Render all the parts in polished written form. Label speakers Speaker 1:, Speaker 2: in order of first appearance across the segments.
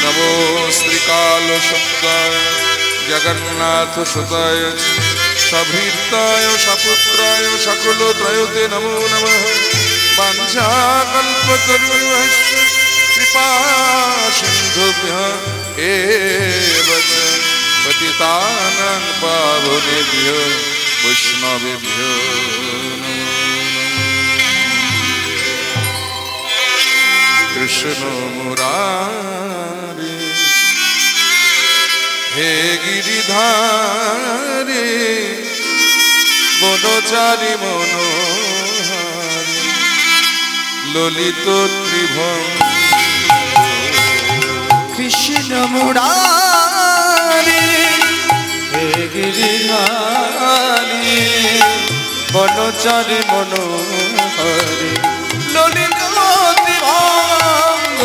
Speaker 1: नमो श्रीकालशब्दाय जगन्नाथ सुताय सभीताय सपुत्राय सकलत्रयते नमो नमः। वाञ्छाकल्पतरुभ्यश्च कृपा सिन्धुभ्यः एव च पतितानां पावनेभ्यो वैष्णवेभ्यो नमो नमः। कृष्ण मुरारी हे गिरिधारी बनचारी मनोहारी ललित त्रिभंग।
Speaker 2: कृष्ण मुरारी हे गिरिधारी बनचारी मनोहारी ललित त्रिभंग।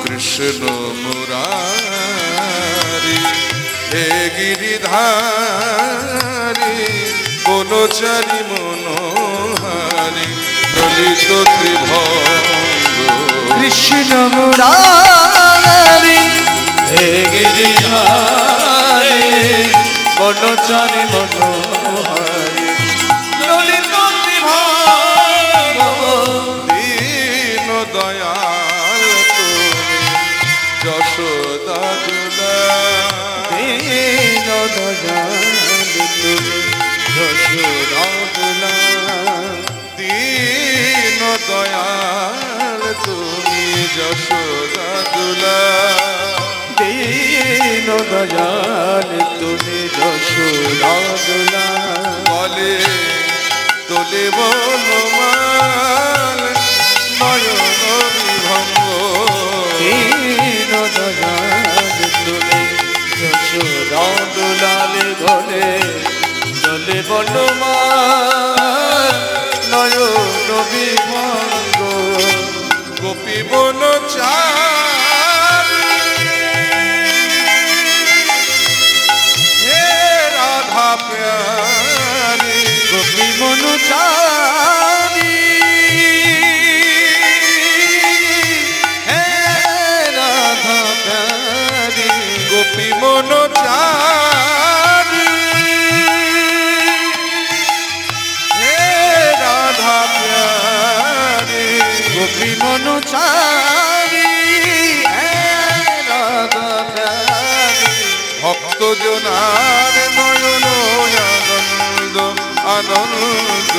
Speaker 1: कृष्ण मुरारी हे गिरिधारी बनचारी मनोहारी ललित त्रिभंग।
Speaker 2: कृष्ण मुरारी हे गिरिधारी बनचारी मनोहारी ललित त्रिभंग।
Speaker 1: दीन दयाल तुम्हें যশোদা দুলা।
Speaker 2: दीन दयाल तुम्हें যশোদা দুলা।
Speaker 1: दीन दयाल তুমি যশোদা দুলা।
Speaker 2: दीन दयाल तुम्हें যশোদা দুলা।
Speaker 1: বলে তোলে বনমাল নয়ন বিভঙ্গ।
Speaker 2: दीन दयाल तुम्हें যশোদা দুলালে গলে চলে বনমাল নয়ন বিভঙ্গ।
Speaker 1: গোপী বনচারী হে রাধা প্যারী।
Speaker 2: গোপী মনুচারী হে রাধা প্যারী।
Speaker 1: গোপী বনচারী হে রাধা প্যারী।
Speaker 2: গোপী মনুচারী হে রাধা প্যারী।
Speaker 1: ভক্ত জনার নয়ন আনন্দ আনন্দ।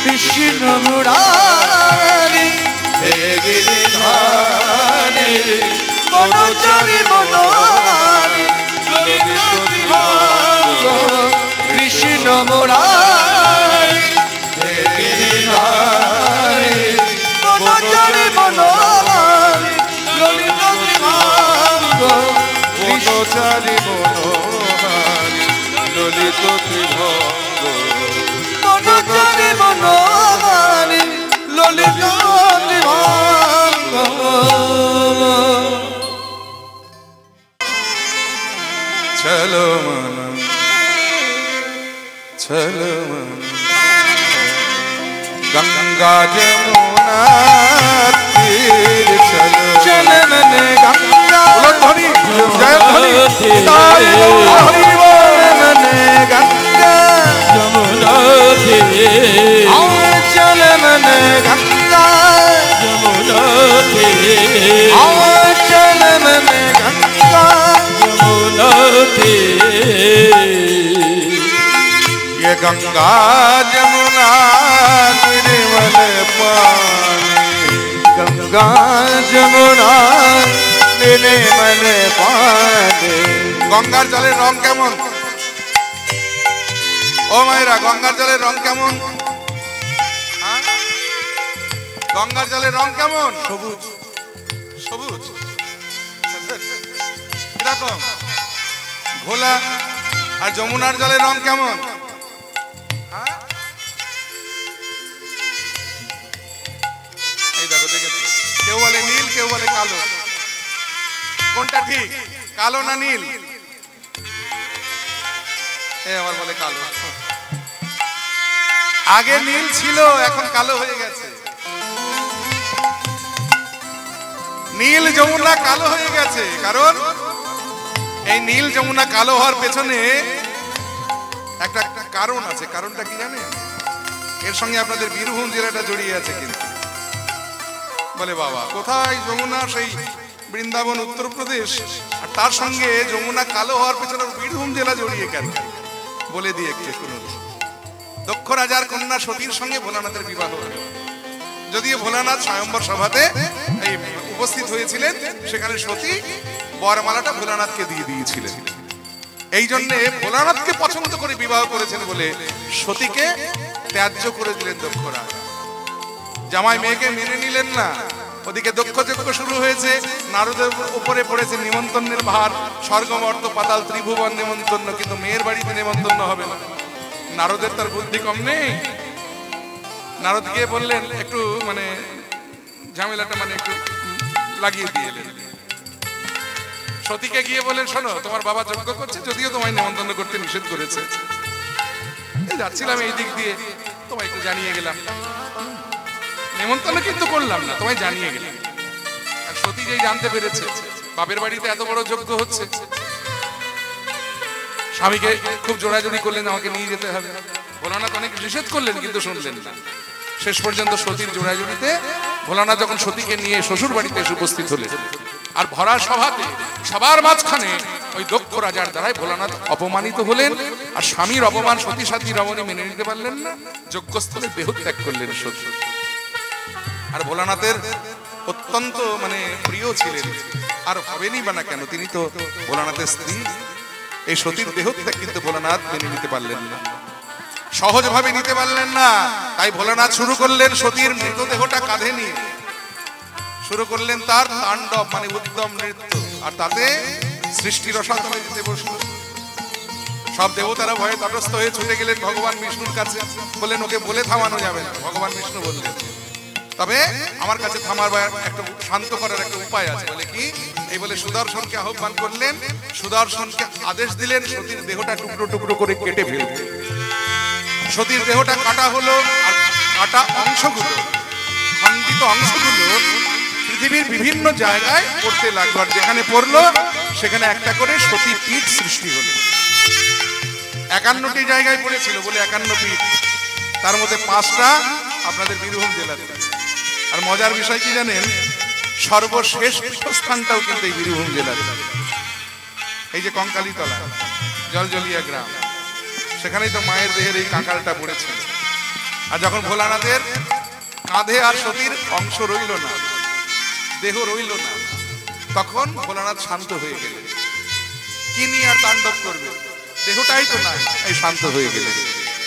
Speaker 2: কৃষ্ণ মুরারি
Speaker 1: হে গিরিধারী
Speaker 2: বনচারী মনোহারি ললিত ত্রিভঙ্গ। কৃষ্ণ মুরারি
Speaker 1: হে গিরিধারী
Speaker 2: বনচারী মনোহারি ললিত ত্রিভঙ্গ।
Speaker 1: বনচারী মনোহারী ললিত ত্রিভঙ্গ।
Speaker 2: বনচারী মনোহারি ললিত ত্রিভঙ্গ।
Speaker 1: চলো মন চলো মন গঙ্গা যমুনা তীর চলো।
Speaker 2: চল মনে গঙ্গা
Speaker 1: ধ্বনি জয় ধ্বনি তাই হরি
Speaker 2: চল মনে গঙ্গা
Speaker 3: যমুনা তীরে
Speaker 2: চল মনে গঙ্গা
Speaker 3: যমুনা তীরে
Speaker 2: চল মনে গঙ্গা
Speaker 3: যমুনা তীরে।
Speaker 1: ये गंगा जमुना निर्मल पानी।
Speaker 2: गंगा যমুনা निर्मल पानी।
Speaker 1: গঙ্গার জলের রং কেমন? ও মায়েরা গঙ্গার জলের রং কেমন? হ্যাঁ? গঙ্গার জলের রং কেমন? সবুজ সবুজ। কিরকম? ঘোলা। আর যমুনার জলের রং কেমন? হ্যাঁ? এই দেখো দেখেছো, কেউ বলে নীল কেউ বলে কালো। কোনটা ঠিক, কালো না নীল? আবার বলে কালো। আগে নীল ছিল এখন কালো হয়ে গেছে। নীল যমুনা কালো হয়ে গেছে, কারণ এই নীল যমুনা কালো হওয়ার পেছনে একটা কারণ আছে। কারণটা কি জানেন? এর সঙ্গে আপনাদের বীরভূম জেলাটা জড়িয়ে আছে। কিন্তু বলে বাবা কোথায় যমুনা? সেই বৃন্দাবন, উত্তরপ্রদেশ। আর তার সঙ্গে যমুনা কালো হওয়ার পেছনে বীরভূম জেলা জড়িয়ে কেন? বলে দিয়ে একটু শুনুন। দক্ষ রাজার কন্যা সতীর সঙ্গে ভোলানাথের বিবাহ হল। যদিও ভোলানাথ স্বয়ম্বর সভাতে এই উপস্থিত হয়েছিলেন, সেখানে সতী বরমালাটা ভোলানাথকে দিয়ে দিয়েছিলেন। এই জন্য ভোলানাথকে পছন্দ করে বিবাহ করেছেন বলে সতীকে ত্যায্য করে দিলেন দক্ষ রাজা। জামাই মেয়েকে মেনে নিলেন না। ওদিকে দক্ষযজ্ঞ শুরু হয়েছে, নারদের উপরে পড়েছে নিমন্ত্রণের ভার। স্বর্গ মর্ত পাতাল ত্রিভুবন নিমন্ত্রণ, কিন্তু মেয়ের বাড়িতে নিমন্ত্রণ হবে না। নারদের তার বুদ্ধি কম নেই। নারদ গিয়ে বললেন একটু মানে ঝামেলাটা মানে একটু লাগিয়ে দিয়ে এলেন। সতীকে গিয়ে বলেন শোনো, তোমার বাবা যজ্ঞ করছে, যদিও তোমায় নিমন্ত্রণ করতে নিষেধ করেছে, যাচ্ছিলাম এই দিক দিয়ে, তোমায় একটু জানিয়ে গেলাম। নিমন্ত্রণ কিন্তু করলাম না, তোমায় জানিয়ে গেলাম। আর সতী যেই জানতে পেরেছে বাপের বাড়িতে এত বড় যজ্ঞ হচ্ছে, স্বামীকে খুব জোড়াজোড়ি করলেন আমাকে নিয়ে যেতে হবে। ভোলানাথ অনেক নিষেধ করলেন কিন্তু শুনলেন না। শেষ পর্যন্ত সতীর জোড়াজোড়িতে ভোলানাথ যখন সতীকে নিয়ে শ্বশুর বাড়িতে এসে উপস্থিত হলেন, আর ভরা সভাতে সবার মাঝখানে ওই দক্ষ রাজার দ্বারাই ভোলানাথ অপমানিত হলেন। আর স্বামীর অপমান সতী সাথী রমণী মেনে নিতে পারলেন না, যজ্ঞস্থলে দেহত্যাগ করলেন সতী। আর ভোলানাথের অত্যন্ত মানে প্রিয় ছিলেন, আর হবেনই বা না কেন, তিনি তো ভোলানাথের স্ত্রী। এই সতীর দেহত্যাগ কিন্তু ভোলানাথ মেনে নিতে পারলেন না, সহজভাবে নিতে পারলেন না। তাই ভোলানাথ শুরু করলেন সতীর মৃতদেহটা কাঁধে নিয়ে শুরু করলেন তার তাণ্ডব মানে উদ্যম নৃত্য। আর তাতে সৃষ্টি রসাতলে যেতে বসল। সব দেবতারা ভয়ে তটস্থ হয়ে ছুটে গেলেন ভগবান বিষ্ণুর কাছে, বললেন ওকে বলে থামানো যাবে না। ভগবান বিষ্ণু বললেন তবে আমার কাছে থামার একটা শান্ত করার একটা উপায় আছে। বলে কি? এই বলে সুদর্শনকে আহ্বান করলেন, সুদর্শনকে আদেশ দিলেন সতীর দেহটা টুকরো টুকরো করে কেটে ফেলতে। সতীর দেহটা কাটা হলো, আর কাটা অংশগুলো, খণ্ডিত অংশগুলো পৃথিবীর বিভিন্ন জায়গায় পড়তে লাগলো। আর যেখানে পড়লো সেখানে একটা করে সতী পীঠ সৃষ্টি হলো। 51টি জায়গায় পড়েছিল বলে 51 পীঠ, তার মধ্যে 5টা আপনাদের বীরভূম জেলাতে। আর মজার বিষয় কি জানেন? সর্বশেষ পীঠস্থানটাও কিন্তু এই বীরভূম জেলাতে। এই যে কঙ্কালীতলা জলজলিয়া গ্রাম, সেখানেই তো মায়ের দেহের এই কাঁকালটা পড়েছিল। আর যখন ভোলানাথের কাঁধে আর সতীর অংশ রইল না, দেহ রইল না, তখন ভোলানাথ শান্ত হয়ে গেলেন। কি নিয়ে আর তাণ্ডব করবে? দেহটাই তো নাই, এই শান্ত হয়ে গেলেন।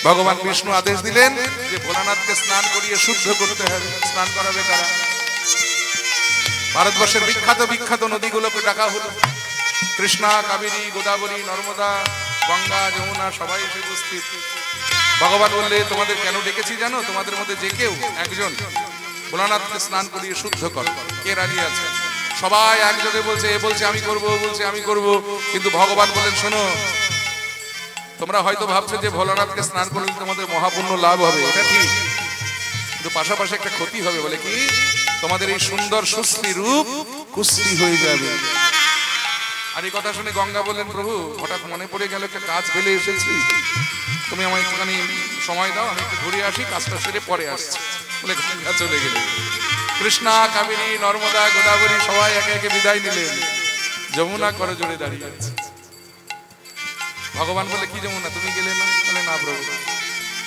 Speaker 1: ভগবান বিষ্ণু আদেশ দিলেন যে ভোলানাথকে স্নান করিয়ে শুদ্ধ করতে হবে। স্নান করাবে কারা? ভারতবর্ষের বিখ্যাত বিখ্যাত নদীগুলোকে ডাকা হলো। কৃষ্ণা, কাবেরী, গোদাবরী, নর্মদা, গঙ্গা, যমুনা সবাই এসে উপস্থিত। ভগবান বললে তোমাদের কেন ডেকেছি জানো? তোমাদের মধ্যে যে কেউ একজন ভোলানাথকে স্নান করিয়ে শুদ্ধ কর। কে রাজি আছে? সবাই একযোগে বলছে, এ বলছে আমি করবো, বলছে আমি করবো। কিন্তু ভগবান বলেন শোনো, তোমরা হয়তো ভাবছো যে ভোলানাথকে স্নান করলে তোমাদের মহাপুণ্য লাভ হবে, এটা ঠিক, কিন্তু পাশাপাশি একটা ক্ষতি হবে। বলে কি? তোমাদের এই সুন্দর সুশ্রী রূপ কুশ্রী হয়ে যাবে। আর এই কথা শুনে গঙ্গা বললেন প্রভু হঠাৎ মনে পড়ে গেল একটা কাজ ফেলে এসেছি, তুমি আমায় একটুখানি সময় দাও, আমি একটু ঘুরে আসি, কাজটা সেরে পরে আসছি। বলে গঙ্গা চলে গেলেন। কৃষ্ণা, কাবেরী, নর্মদা, গোদাবরী সবাই একে একে বিদায় নিলেন। যমুনা করে জোরে দাঁড়িয়ে আছে। ভগবান বলে কি যমুনা তুমি গেলে না? বলে না প্রভু,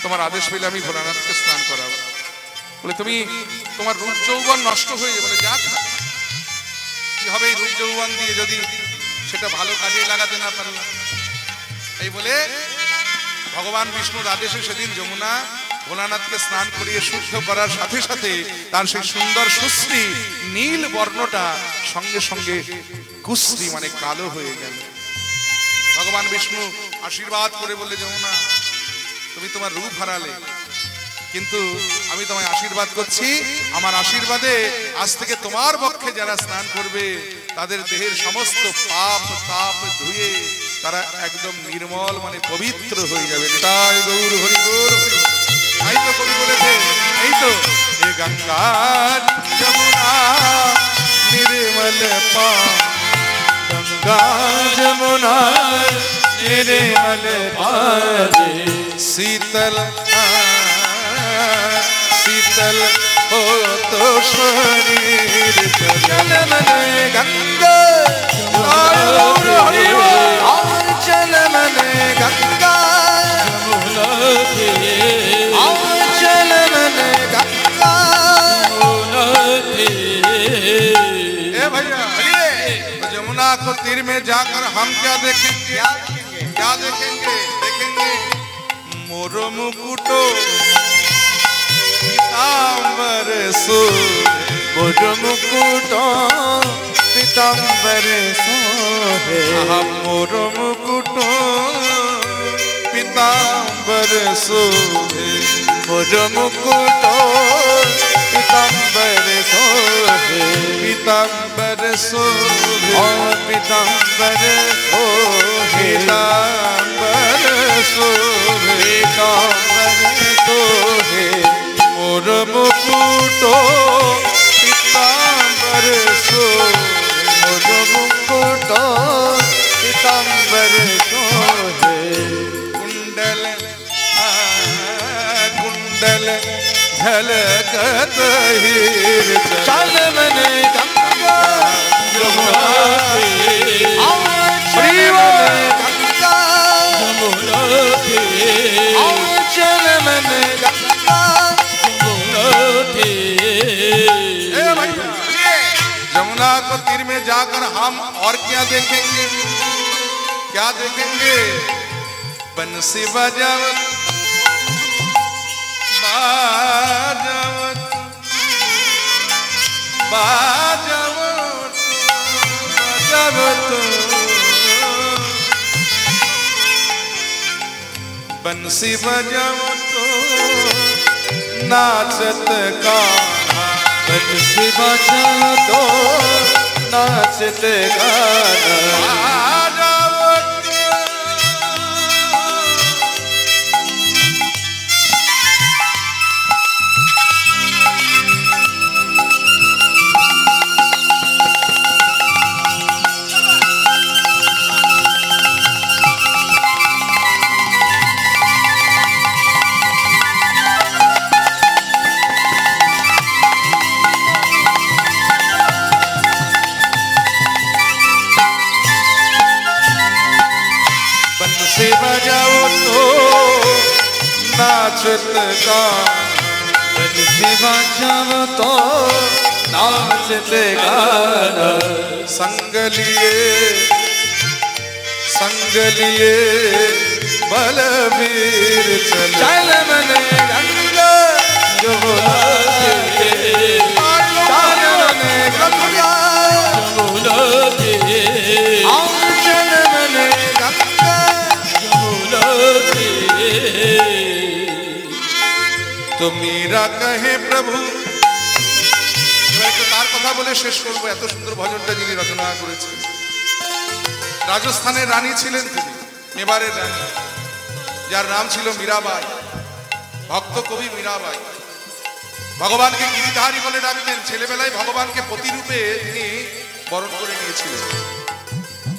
Speaker 1: তোমার আদেশ পেলে আমি ভোলানাথকে স্নান করাবো। বলে তুমি তোমার রূপ যৌবন নষ্ট হয়ে যাবে। বলে যাক না, কি হবে এই রূপ যৌবন দিয়ে যদি সেটা ভালো কাজে লাগাতে না পারলাম। এই বলে ভগবান বিষ্ণুর আদেশে সেদিন যমুনা ভোলানাথকে স্নান করিয়ে শুদ্ধ করার সাথে সাথে তার সেই সুন্দর সুশ্রী নীল বর্ণটা সঙ্গে সঙ্গে কুশ্রী মানে কালো হয়ে গেল। ভগবান বিষ্ণু আশীর্বাদ করে বললে যমুনা তুমি তোমার রূপ হারালে, কিন্তু আমি তোমায় আশীর্বাদ করছি, আমার আশীর্বাদে আজ থেকে তোমার পক্ষে যারা স্নান করবে তাদের দেহের সমস্ত পাপ তাপ ধুয়ে তারা একদম নির্মল মানে পবিত্র হয়ে যাবে। তাই গৌর হরি গৌর হরি। তাই তো কবি বলেছে, এই তো এ গঙ্গা যমুনা নির্মল
Speaker 2: निर्मल पानी गंगा जमुना निर्मल पानी शीतल शीतल हो तो शरीर चल मन गंगा चल मन गंगा चल मन गंगा। ए भैया यमुना को तीर में जाकर हम क्या देखेंगे? क्या देखेंगे? देखेंगे मोर मुकुटो पीताम्बर सोहे मोर मुकुटो पीताम्बर सोहे मोर मुकुटो पीताम्बर सोहे मोर मुकुटो पीताम्बर सोहे पीताम्बर सोहे पीताम्बर सोहे पीताम्बर सोहे पीताम्बर सोहे मोर मुकुटो पीताम्बर सोहे मोर मुकुटो पीताम्बर सोहे कुंडल कुंडल झलकत हीर चल मन गंगा यमुना चल मन गंगा यमुना चल मन गंगा यमुना को तीर में जाकर हम और क्या देखेंगे? क्या देखेंगे? बंसी बजावत बाजावत बाजावत बाजावत बंसी बजावत नाचत गाना बंसी बजावत नाचत गाना बंसी बजाओ तो नाचत गाना बंसी बजाओ तो नाचत गाना संग लिए बलबीर चल मन गंगा यमुना चल मन गंगा यमुना चल मन गंगा तो मीरा कहे प्रभु তার কথা বলে শেষ করব। এত সুন্দর ভজনটা যিনি রচনা করেছেন, রাজস্থানের রানী ছিলেন তিনি, মেবারের রানী, যার নাম ছিল মীরাবাই, ভক্ত কবি মীরাবাই। ভগবানকে গিরিধারী বলে ডাকতেন। ছেলেবেলায় ভগবানকে পতিরূপে তিনি বরণ করে নিয়েছিলেন।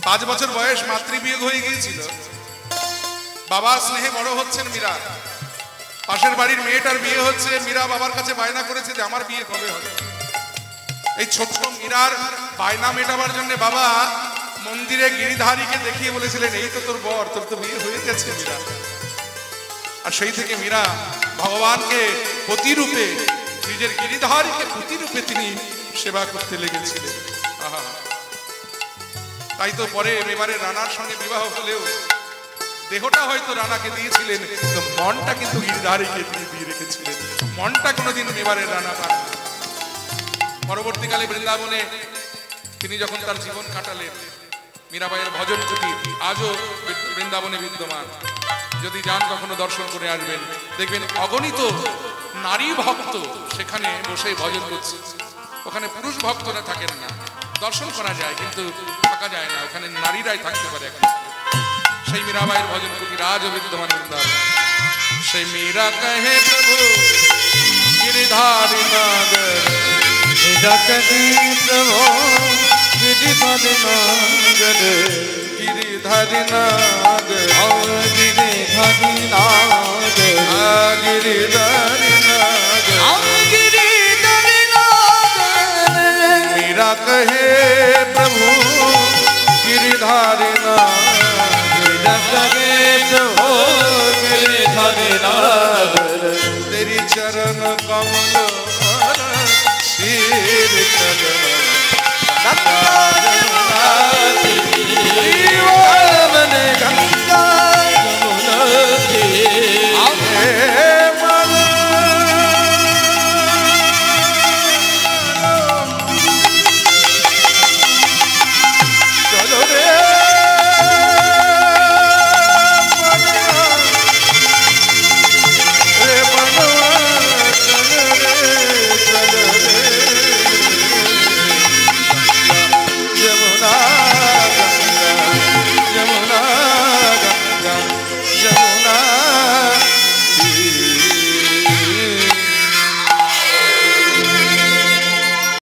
Speaker 2: 5 বছর বয়স মাতৃবিয়োগ হয়ে গিয়েছিল। বাবা স্নেহে বড় হচ্ছেন মীরা। পাশের বাড়ির মেয়েটার বিয়ে হচ্ছে, মীরা বাবার কাছে বায়না করেছে যে আমার বিয়ে কবে হবে। এই ছোট্ট মীরার বায়না মেটাবার জন্য বাবা মন্দিরে গিরিধারীকে দেখিয়ে বলেছিলেন, এই তো তোর বর, তোর তো বিয়ে হয়ে গেছে মীরা। আর সেই থেকে মীরা ভগবানকে পতিরূপে, নিজের গিরিধারীকে পতিরূপে তিনি সেবা করতে লেগেছিলেন। আহা, তাই তো পরে এবারে রানার সঙ্গে বিবাহ হলেও দেহটা হয়তো রানাকে দিয়েছিলেন, তো মনটা কিন্তু গিরিধারীকে তিনি দিয়ে রেখেছিলেন। মনটা কোনোদিন এবারে রানা পান। পরবর্তীকালে বৃন্দাবনে তিনি যখন তার জীবন কাটালেন, মীরাবাইয়ের ভজন কুটি আজও বৃন্দাবনে বিদ্যমান। যদি যান কখনো দর্শন করে আসবেন, দেখবেন অগণিত নারী ভক্ত সেখানে বসে ভজন করছে। ওখানে পুরুষ ভক্তরা থাকেন না, দর্শন করা যায় কিন্তু থাকা যায় না, ওখানে নারীরাই থাকতে পারে। সেই মীরাবাইয়ের ভজন কুটি আজও বিদ্যমান বৃন্দাবন। সেই মীরা কহে প্রভু गिरधारी नागर प्रभु गिरिधर नाग गिरिधर नाग गिरिधर नाग मीरा कहे प्रभु गिरिधर नाग तेरी चरण कमल शीर चरण बने गंगा चलो रे यमुना गंगा यमुना